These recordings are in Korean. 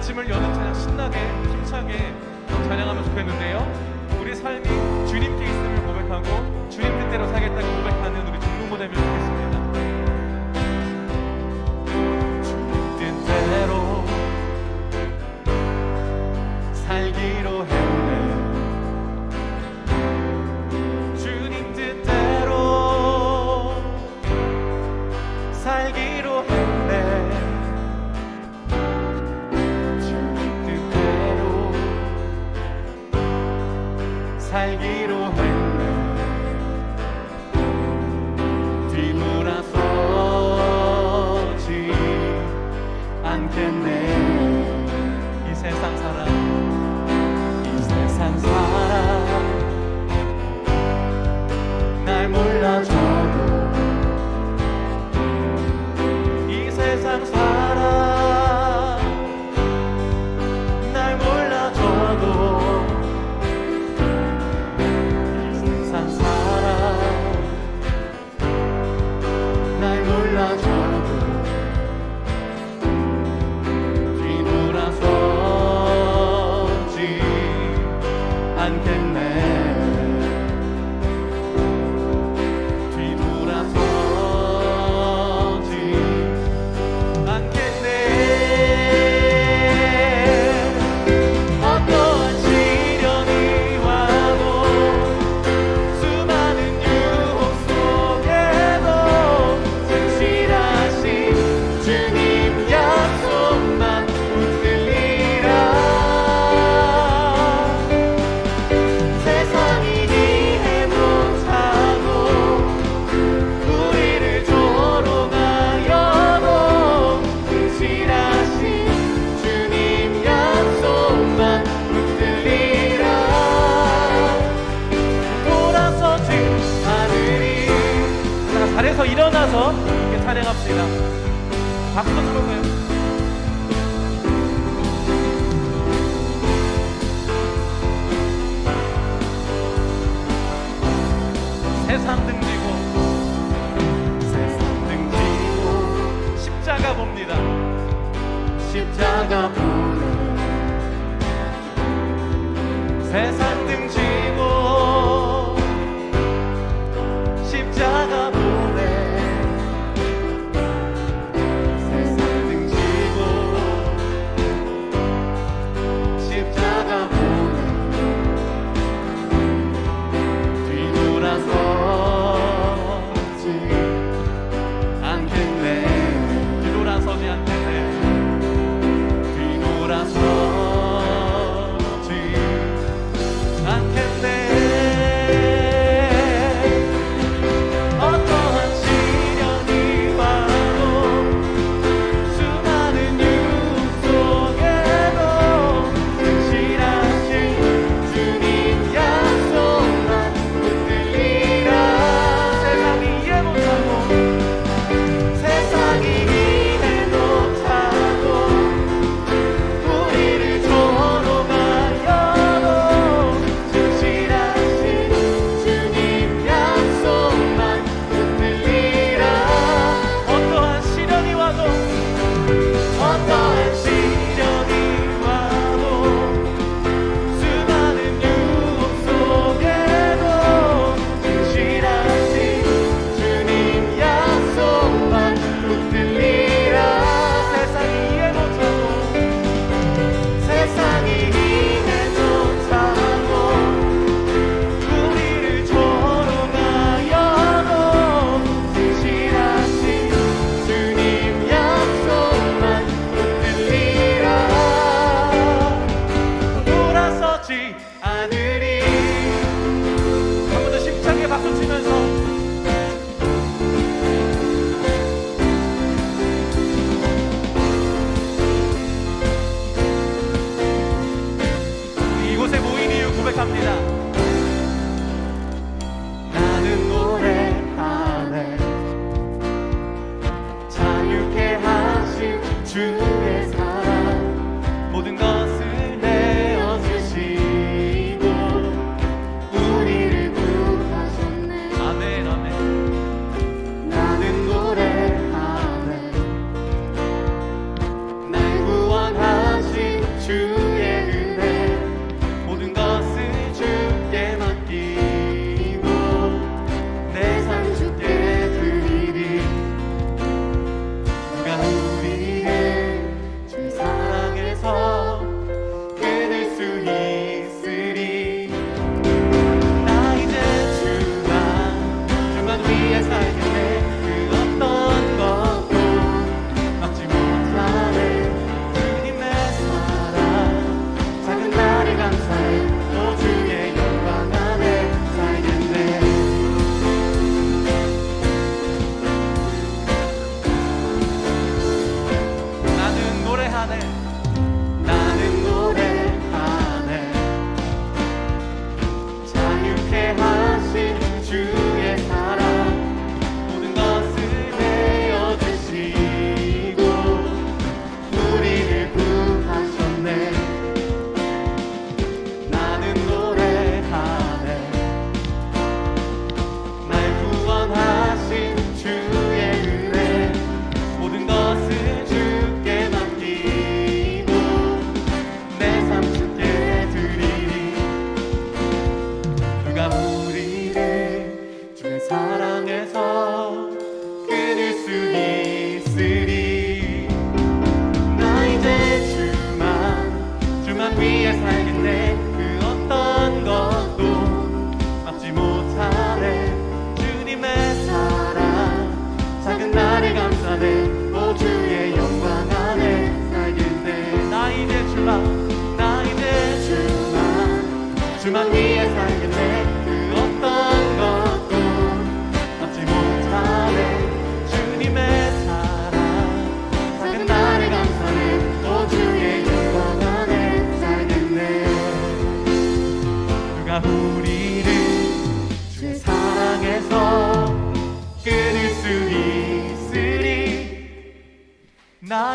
아침을 여는 찬양 신나게 힘차게 찬양하면 좋겠는데요. 우리 삶이 주님께 있음을 고백하고 주님 뜻대로 살겠다고 고백하는 우리 중동부 되면 좋겠습니다. 주님 뜻대로 살기로 했네. 주님 뜻대로 살기로 했네. 주님 뜻대로 살기로 했네. 뒤돌아서지 않겠네. 이 세상 사람, 이 세상 사람 날 몰라줘도, 이 세상 사람 날 몰라줘도, 이 세상 사람 날 몰라줘도 뒤돌아서지 않겠네. 뒤돌아서지 않겠네. 어떠한 시련이 와도 수많은 유혹 속에도 성실하신 주님 약속만 붙들리라. 세상이 이해 못하고 우리를 조롱하여도 성실하신 주님 약속만 붙들리라. 돌아서지 않으리. 자, 자리에서 일어나서 이렇게 찬양합시다. 박수 쳐볼까요? 세상 등지고, 세상 등지고 십자가 봅니다. 십자가 보네. 세상 등지고 십자가 보네. 세상 등지고 십자가 보네. 뒤돌아서지 않겠네. 뒤돌아서지 않겠네.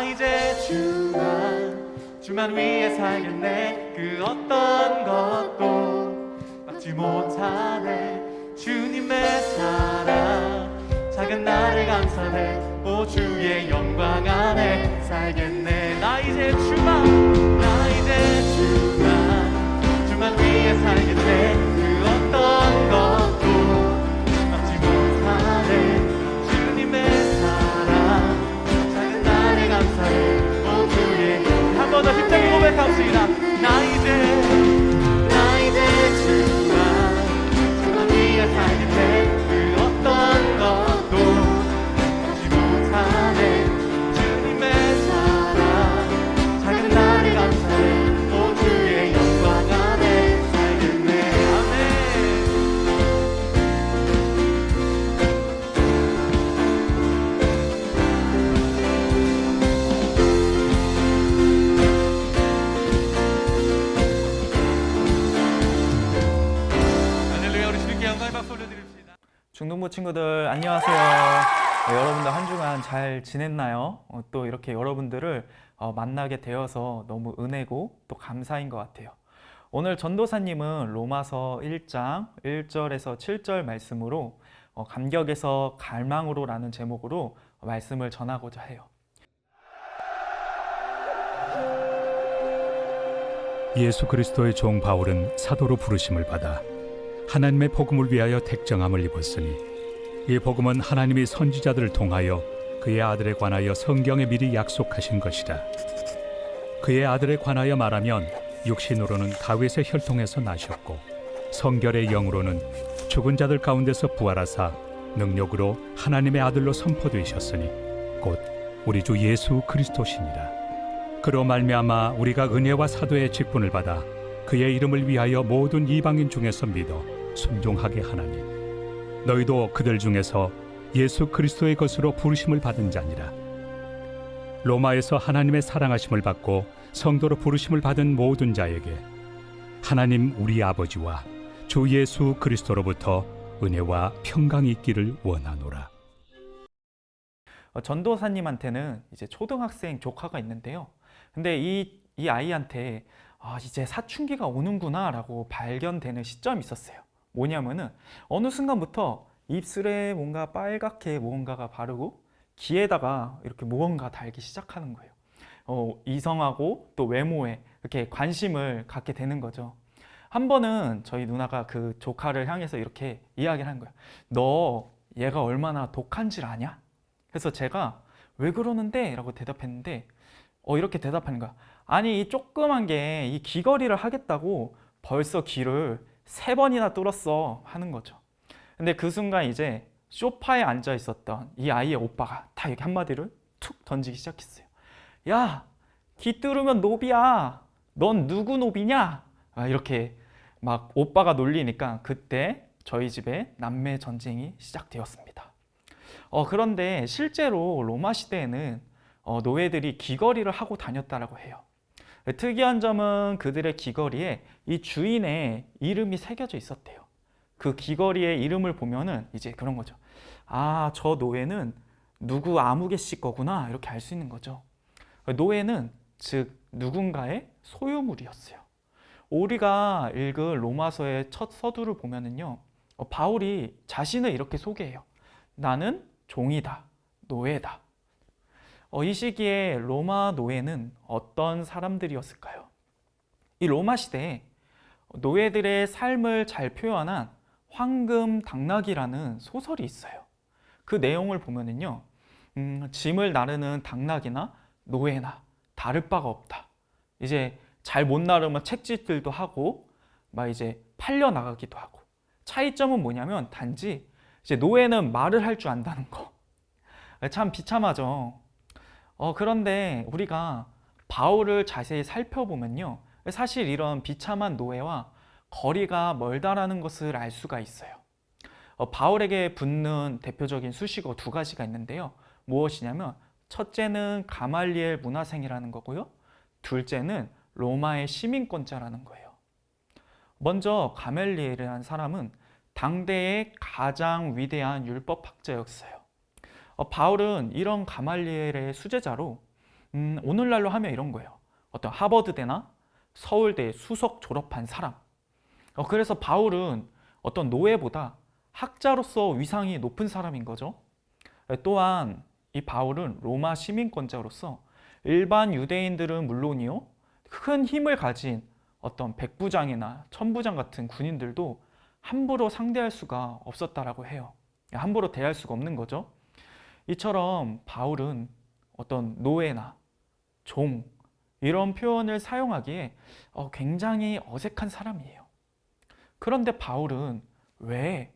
나 이제 주만 위해 살겠네. 그 어떤 것도 막지 못하네. 주님의 사랑 작은 나를 감싸네. 오 주의 영광 안에 살겠네. 나 이제 주만 위해 살겠네. 그 어떤 것도 막지 못하네. 주님의 사랑 작은 나를 감싸네. 오 주의 한 번 더 힘차게 고백합시다. 나 이제 주만 위해 살겠네. 그 어떤 것도 막지 못하네. 주님의 사랑 작은 나를 감싸네. 오 주의 영광 안에 살겠네. 아멘. 할렐루야. 우리 주님께 영광의 박수 올려드립시다. 중동부 친구들 안녕하세요. 네, 여러분들 한 주간 잘 지냈나요? 또 이렇게 여러분들을 만나게 되어서 너무 은혜고 또 감사인 것 같아요. 오늘 전도사님은 로마서 1장 1절에서 7절 말씀으로 감격에서 갈망으로 라는 제목으로 말씀을 전하고자 해요. 예수 그리스도의 종 바울은 사도로 부르심을 받아 하나님의 복음을 위하여 택정함을 입었으니 이 복음은 하나님이 선지자들을 통하여 그의 아들에 관하여 성경에 미리 약속하신 것이라. 그의 아들에 관하여 말하면 육신으로는 다윗의 혈통에서 나셨고 성결의 영으로는 죽은 자들 가운데서 부활하사 능력으로 하나님의 아들로 선포되셨으니 곧 우리 주 예수 그리스도시니라. 그로 말미암아 우리가 은혜와 사도의 직분을 받아 그의 이름을 위하여 모든 이방인 중에서 믿어 순종하게 하나니 너희도 그들 중에서 예수 그리스도의 것으로 부르심을 받은 자니라. 로마에서 하나님의 사랑하심을 받고 성도로 부르심을 받은 모든 자에게 하나님 우리 아버지와 주 예수 그리스도로부터 은혜와 평강이 있기를 원하노라. 전도사님한테는 이제 초등학생 조카가 있는데요. 근데 이 아이한테 이제 사춘기가 오는구나 라고 발견되는 시점이 있었어요. 뭐냐면은 어느 순간부터 입술에 뭔가 빨갛게 무언가가 바르고 귀에다가 이렇게 무언가 달기 시작하는 거예요. 이성하고 또 외모에 이렇게 관심을 갖게 되는 거죠. 한 번은 저희 누나가 그 조카를 향해서 이렇게 이야기를 한 거예요. 너 얘가 얼마나 독한 줄 아냐? 그래서 제가 왜 그러는데? 라고 대답했는데 이렇게 대답하는 거야. 아니 이 조그만 게 이 귀걸이를 하겠다고 벌써 귀를 3번이나 뚫었어 하는 거죠. 근데 그 순간 이제 소파에 앉아 있었던 이 아이의 오빠가 다 이렇게 한마디를 툭 던지기 시작했어요. 야, 귀 뚫으면 노비야. 넌 누구 노비냐? 이렇게 막 오빠가 놀리니까 그때 저희 집에 남매 전쟁이 시작되었습니다. 그런데 실제로 로마 시대에는 노예들이 귀걸이를 하고 다녔다라고 해요. 특이한 점은 그들의 귀걸이에 이 주인의 이름이 새겨져 있었대요. 그 귀걸이의 이름을 보면은 이제 그런 거죠. 아, 저 노예는 누구 아무개 씨 거구나 이렇게 알 수 있는 거죠. 노예는 즉 누군가의 소유물이었어요. 우리가 읽은 로마서의 첫 서두를 보면은요, 바울이 자신을 이렇게 소개해요. 나는 종이다, 노예다. 이 시기에 로마 노예는 어떤 사람들이었을까요? 이 로마 시대에 노예들의 삶을 잘 표현한 황금 당나귀라는 소설이 있어요. 그 내용을 보면은요, 짐을 나르는 당나귀나 노예나 다를 바가 없다. 이제 잘 못 나르면 책짓들도 하고 막 이제 팔려 나가기도 하고. 차이점은 뭐냐면 단지 이제 노예는 말을 할 줄 안다는 거. 참 비참하죠. 그런데 우리가 바울을 자세히 살펴보면요, 사실 이런 비참한 노예와 거리가 멀다라는 것을 알 수가 있어요. 바울에게 붙는 대표적인 수식어 2가지가 있는데요. 무엇이냐면 첫째는 가말리엘 문화생이라는 거고요. 둘째는 로마의 시민권자라는 거예요. 먼저 가말리엘이라는 사람은 당대의 가장 위대한 율법학자였어요. 바울은 이런 가말리엘의 수제자로 오늘날로 하면 이런 거예요. 어떤 하버드대나 서울대 수석 졸업한 사람. 그래서 바울은 어떤 노예보다 학자로서 위상이 높은 사람인 거죠. 또한 이 바울은 로마 시민권자로서 일반 유대인들은 물론이요, 큰 힘을 가진 어떤 백부장이나 천부장 같은 군인들도 함부로 상대할 수가 없었다라고 해요. 함부로 대할 수가 없는 거죠. 이처럼 바울은 어떤 노예나 종 이런 표현을 사용하기에 굉장히 어색한 사람이에요. 그런데 바울은 왜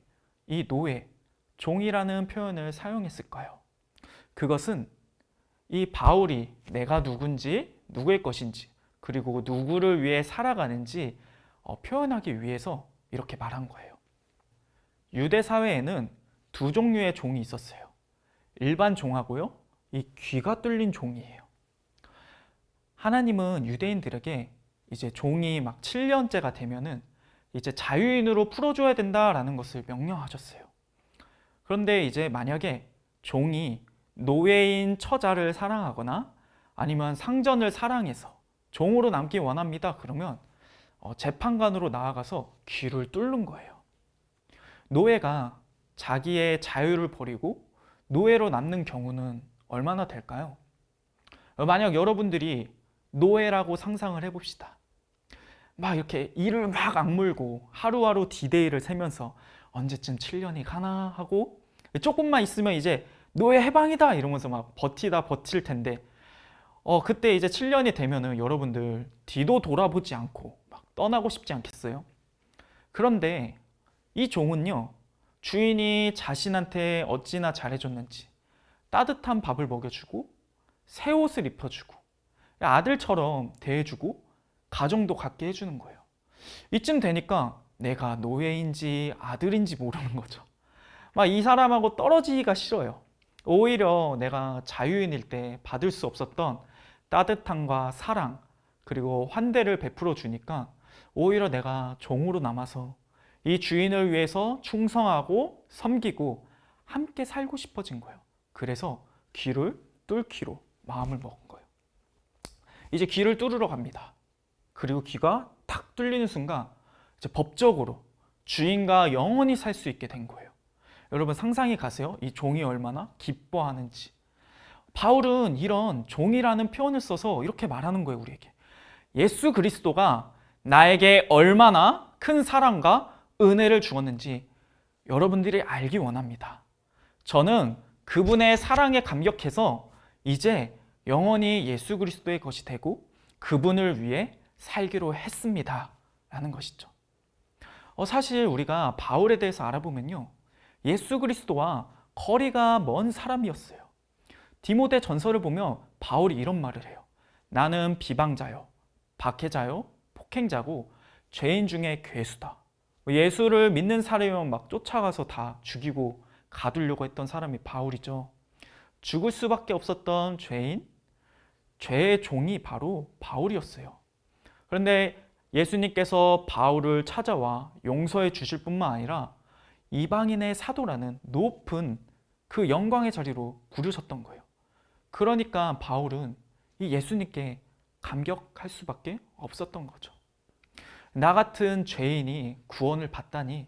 이 노예, 종이라는 표현을 사용했을까요? 그것은 이 바울이 내가 누군지, 누구의 것인지, 그리고 누구를 위해 살아가는지 표현하기 위해서 이렇게 말한 거예요. 유대 사회에는 두 종류의 종이 있었어요. 일반 종하고요, 이 귀가 뚫린 종이에요. 하나님은 유대인들에게 이제 종이 막 7년째가 되면은 이제 자유인으로 풀어줘야 된다라는 것을 명령하셨어요. 그런데 이제 만약에 종이 노예인 처자를 사랑하거나 아니면 상전을 사랑해서 종으로 남기 원합니다. 그러면 재판관으로 나아가서 귀를 뚫는 거예요. 노예가 자기의 자유를 버리고 노예로 남는 경우는 얼마나 될까요? 만약 여러분들이 노예라고 상상을 해봅시다. 막 이렇게 이를 막 악물고 하루하루 디데이를 세면서 언제쯤 7년이 가나 하고 조금만 있으면 이제 노예 해방이다 이러면서 막 버티다 버틸 텐데 그때 이제 7년이 되면은 여러분들 뒤도 돌아보지 않고 막 떠나고 싶지 않겠어요? 그런데 이 종은요, 주인이 자신한테 어찌나 잘해줬는지 따뜻한 밥을 먹여주고 새 옷을 입혀주고 아들처럼 대해주고 가정도 갖게 해주는 거예요. 이쯤 되니까 내가 노예인지 아들인지 모르는 거죠. 막 이 사람하고 떨어지기가 싫어요. 오히려 내가 자유인일 때 받을 수 없었던 따뜻함과 사랑 그리고 환대를 베풀어 주니까 오히려 내가 종으로 남아서 이 주인을 위해서 충성하고 섬기고 함께 살고 싶어진 거예요. 그래서 귀를 뚫기로 마음을 먹은 거예요. 이제 귀를 뚫으러 갑니다. 그리고 귀가 탁 뚫리는 순간 이제 법적으로 주인과 영원히 살 수 있게 된 거예요. 여러분 상상이 가세요? 이 종이 얼마나 기뻐하는지. 바울은 이런 종이라는 표현을 써서 이렇게 말하는 거예요, 우리에게. 예수 그리스도가 나에게 얼마나 큰 사랑과 은혜를 주었는지 여러분들이 알기 원합니다. 저는 그분의 사랑에 감격해서 이제 영원히 예수 그리스도의 것이 되고 그분을 위해 살기로 했습니다. 라는 것이죠. 사실 우리가 바울에 대해서 알아보면요, 예수 그리스도와 거리가 먼 사람이었어요. 디모데 전서를 보면 바울이 이런 말을 해요. 나는 비방자요, 박해자요, 폭행자고 죄인 중에 괴수다. 예수를 믿는 사람이면 막 쫓아가서 다 죽이고 가두려고 했던 사람이 바울이죠. 죽을 수밖에 없었던 죄인, 죄의 종이 바로 바울이었어요. 그런데 예수님께서 바울을 찾아와 용서해 주실 뿐만 아니라 이방인의 사도라는 높은 그 영광의 자리로 부르셨던 거예요. 그러니까 바울은 이 예수님께 감격할 수밖에 없었던 거죠. 나 같은 죄인이 구원을 받다니,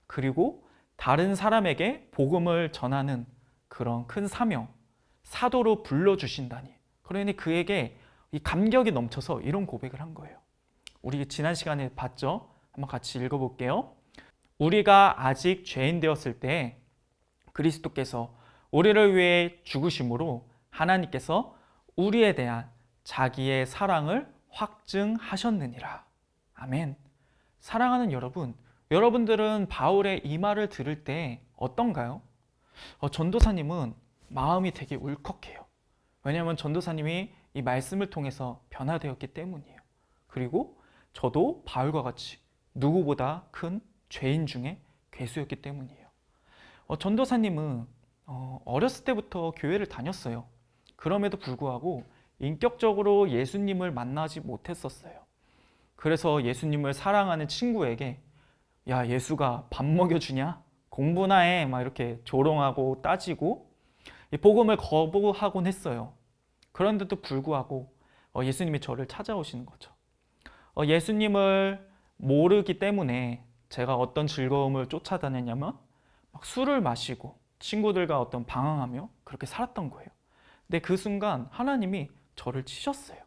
그리고 다른 사람에게 복음을 전하는 그런 큰 사명, 사도로 불러주신다니, 그러니 그에게 이 감격이 넘쳐서 이런 고백을 한 거예요. 우리 지난 시간에 봤죠? 한번 같이 읽어볼게요. 우리가 아직 죄인 되었을 때 그리스도께서 우리를 위해 죽으심으로 하나님께서 우리에 대한 자기의 사랑을 확증하셨느니라. 아멘. 사랑하는 여러분, 여러분들은 바울의 이 말을 들을 때 어떤가요? 전도사님은 마음이 되게 울컥해요. 왜냐하면 전도사님이 이 말씀을 통해서 변화되었기 때문이에요. 그리고 저도 바울과 같이 누구보다 큰 죄인 중에 괴수였기 때문이에요. 전도사님은 어렸을 때부터 교회를 다녔어요. 그럼에도 불구하고 인격적으로 예수님을 만나지 못했었어요. 그래서 예수님을 사랑하는 친구에게 야, 예수가 밥 먹여주냐? 공부나 해. 막 이렇게 조롱하고 따지고 이 복음을 거부하곤 했어요. 그런데도 불구하고 예수님이 저를 찾아오시는 거죠. 예수님을 모르기 때문에 제가 어떤 즐거움을 쫓아다녔냐면 막 술을 마시고 친구들과 어떤 방황하며 그렇게 살았던 거예요. 근데 그 순간 하나님이 저를 치셨어요.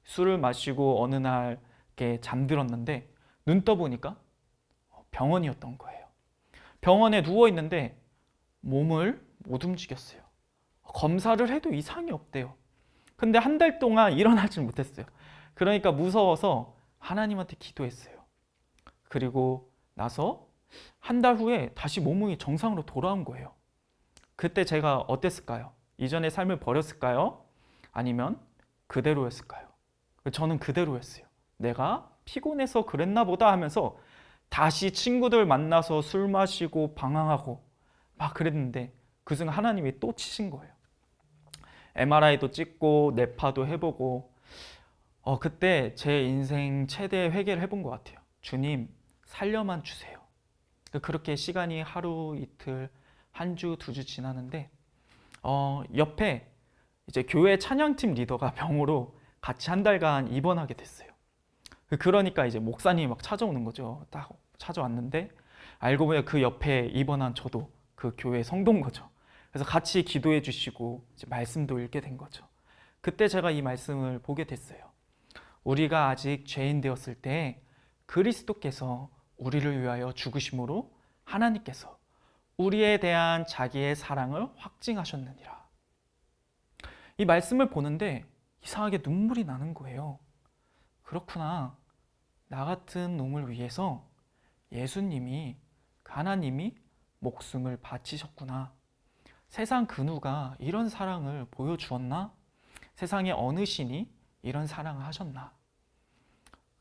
술을 마시고 어느 날 이렇게 잠들었는데 눈 떠보니까 병원이었던 거예요. 병원에 누워 있는데 몸을 못 움직였어요. 검사를 해도 이상이 없대요. 근데 한 달 동안 일어나질 못했어요. 그러니까 무서워서 하나님한테 기도했어요. 그리고 나서 한 달 후에 다시 몸이 정상으로 돌아온 거예요. 그때 제가 어땠을까요? 이전의 삶을 버렸을까요? 아니면 그대로였을까요? 저는 그대로였어요. 내가 피곤해서 그랬나 보다 하면서 다시 친구들 만나서 술 마시고 방황하고 막 그랬는데 그 순간 하나님이 또 치신 거예요. MRI도 찍고 뇌파도 해보고 그때 제 인생 최대 회개를 해본 것 같아요. 주님, 살려만 주세요. 그렇게 시간이 하루, 이틀, 한 주, 두 주 지나는데 옆에 이제 교회 찬양팀 리더가 병으로 같이 한 달간 입원하게 됐어요. 그러니까 이제 목사님이 막 찾아오는 거죠. 딱 찾아왔는데 알고 보니 그 옆에 입원한 저도 그 교회 성도인 거죠. 그래서 같이 기도해 주시고 이제 말씀도 읽게 된 거죠. 그때 제가 이 말씀을 보게 됐어요. 우리가 아직 죄인 되었을 때 그리스도께서 우리를 위하여 죽으심으로 하나님께서 우리에 대한 자기의 사랑을 확증하셨느니라. 이 말씀을 보는데 이상하게 눈물이 나는 거예요. 그렇구나. 나 같은 놈을 위해서 예수님이, 하나님이 목숨을 바치셨구나. 세상 그 누가 이런 사랑을 보여주었나? 세상에 어느 신이 이런 사랑을 하셨나?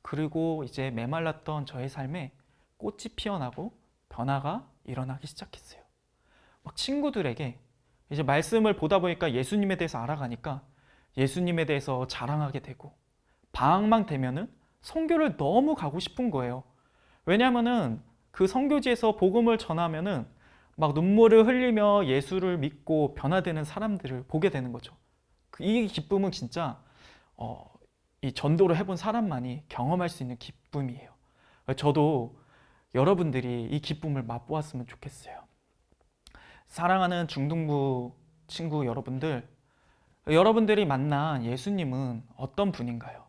그리고 이제 메말랐던 저의 삶에 꽃이 피어나고 변화가 일어나기 시작했어요. 막 친구들에게 이제 말씀을 보다 보니까 예수님에 대해서 알아가니까 예수님에 대해서 자랑하게 되고 방학만 되면은 선교를 너무 가고 싶은 거예요. 왜냐하면은 그 선교지에서 복음을 전하면은 막 눈물을 흘리며 예수를 믿고 변화되는 사람들을 보게 되는 거죠. 이 기쁨은 진짜 이 전도를 해본 사람만이 경험할 수 있는 기쁨이에요. 저도 여러분들이 이 기쁨을 맛보았으면 좋겠어요. 사랑하는 중등부 친구 여러분들, 여러분들이 만난 예수님은 어떤 분인가요?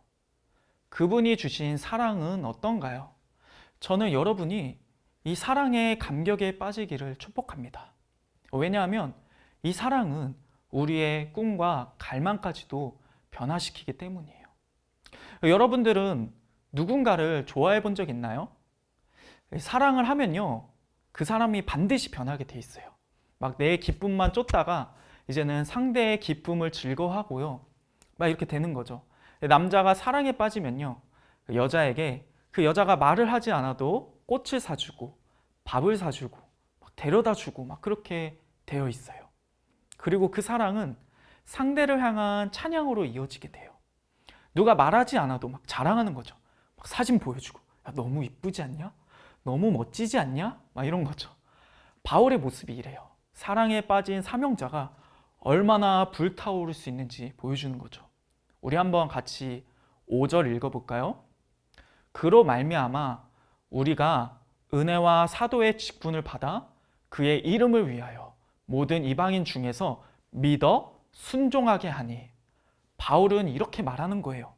그분이 주신 사랑은 어떤가요? 저는 여러분이 이 사랑의 감격에 빠지기를 축복합니다. 왜냐하면 이 사랑은 우리의 꿈과 갈망까지도 변화시키기 때문이에요. 여러분들은 누군가를 좋아해 본 적 있나요? 사랑을 하면요, 그 사람이 반드시 변하게 돼 있어요. 막 내 기쁨만 쫓다가 이제는 상대의 기쁨을 즐거워하고요, 막 이렇게 되는 거죠. 남자가 사랑에 빠지면요, 여자에게 그 여자가 말을 하지 않아도 꽃을 사주고 밥을 사주고 막 데려다 주고 막 그렇게 되어 있어요. 그리고 그 사랑은 상대를 향한 찬양으로 이어지게 돼요. 누가 말하지 않아도 막 자랑하는 거죠. 막 사진 보여주고, 야, 너무 이쁘지 않냐? 너무 멋지지 않냐? 막 이런 거죠. 바울의 모습이 이래요. 사랑에 빠진 사명자가 얼마나 불타오를 수 있는지 보여주는 거죠. 우리 한번 같이 5절 읽어볼까요? 그로 말미암아 우리가 은혜와 사도의 직분을 받아 그의 이름을 위하여 모든 이방인 중에서 믿어 순종하게 하니. 바울은 이렇게 말하는 거예요.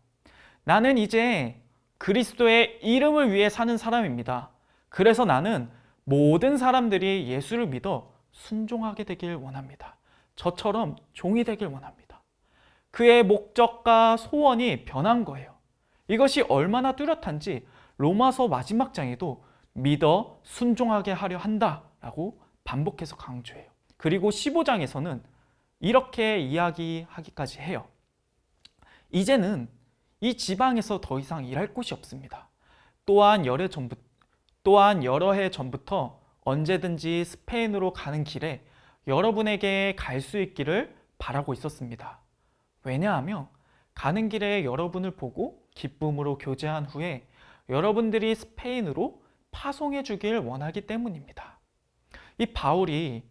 나는 이제 그리스도의 이름을 위해 사는 사람입니다. 그래서 나는 모든 사람들이 예수를 믿어 순종하게 되길 원합니다. 저처럼 종이 되길 원합니다. 그의 목적과 소원이 변한 거예요. 이것이 얼마나 뚜렷한지 로마서 마지막 장에도 믿어 순종하게 하려 한다라고 반복해서 강조해요. 그리고 15장에서는 이렇게 이야기하기까지 해요. 이제는 이 지방에서 더 이상 일할 곳이 없습니다. 또한 여러 해 전부터 언제든지 스페인으로 가는 길에 여러분에게 갈 수 있기를 바라고 있었습니다. 왜냐하면 가는 길에 여러분을 보고 기쁨으로 교제한 후에 여러분들이 스페인으로 파송해 주길 원하기 때문입니다. 이 바울이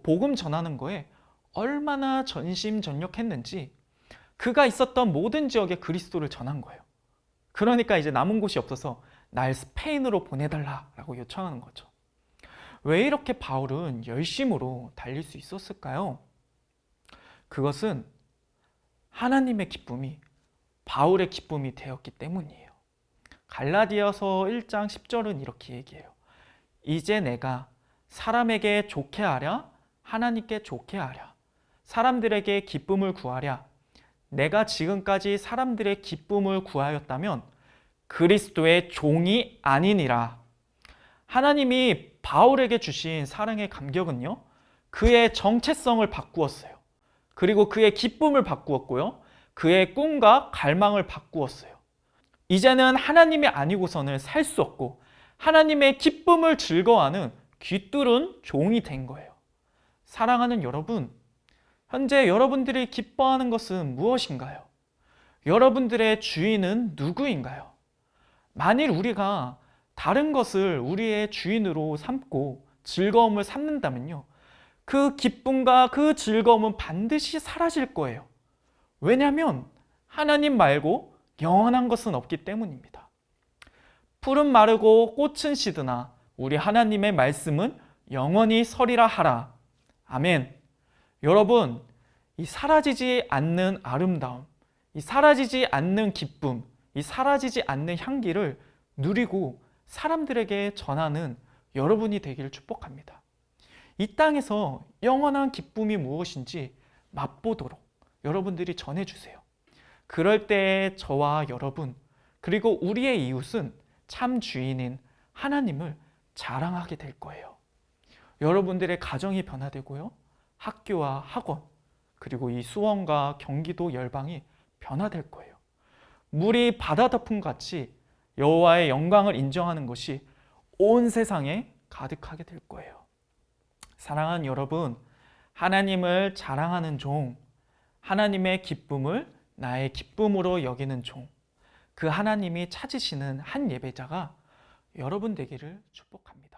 복음 전하는 거에 얼마나 전심전력했는지 그가 있었던 모든 지역에 그리스도를 전한 거예요. 그러니까 이제 남은 곳이 없어서 날 스페인으로 보내달라라고 요청하는 거죠. 왜 이렇게 바울은 열심으로 달릴 수 있었을까요? 그것은 하나님의 기쁨이 바울의 기쁨이 되었기 때문이에요. 갈라디아서 1장 10절은 이렇게 얘기해요. 이제 내가 사람에게 좋게 하랴 하나님께 좋게 하랴 사람들에게 기쁨을 구하랴 내가 지금까지 사람들의 기쁨을 구하였다면 그리스도의 종이 아니니라. 하나님이 바울에게 주신 사랑의 감격은요, 그의 정체성을 바꾸었어요. 그리고 그의 기쁨을 바꾸었고요, 그의 꿈과 갈망을 바꾸었어요. 이제는 하나님이 아니고서는 살 수 없고 하나님의 기쁨을 즐거워하는 귀뚫은 종이 된 거예요. 사랑하는 여러분, 현재 여러분들이 기뻐하는 것은 무엇인가요? 여러분들의 주인은 누구인가요? 만일 우리가 다른 것을 우리의 주인으로 삼고 즐거움을 삼는다면요, 그 기쁨과 그 즐거움은 반드시 사라질 거예요. 왜냐하면 하나님 말고 영원한 것은 없기 때문입니다. 풀은 마르고 꽃은 시드나 우리 하나님의 말씀은 영원히 서리라 하라. 아멘. 여러분, 이 사라지지 않는 아름다움, 이 사라지지 않는 기쁨, 이 사라지지 않는 향기를 누리고 사람들에게 전하는 여러분이 되기를 축복합니다. 이 땅에서 영원한 기쁨이 무엇인지 맛보도록 여러분들이 전해주세요. 그럴 때 저와 여러분, 그리고 우리의 이웃은 참 주인인 하나님을 자랑하게 될 거예요. 여러분들의 가정이 변화되고요, 학교와 학원, 그리고 이 수원과 경기도 열방이 변화될 거예요. 물이 바다 덮음같이 여호와의 영광을 인정하는 것이 온 세상에 가득하게 될 거예요. 사랑하는 여러분, 하나님을 자랑하는 종, 하나님의 기쁨을 나의 기쁨으로 여기는 종, 그 하나님이 찾으시는 한 예배자가 여러분 되기를 축복합니다.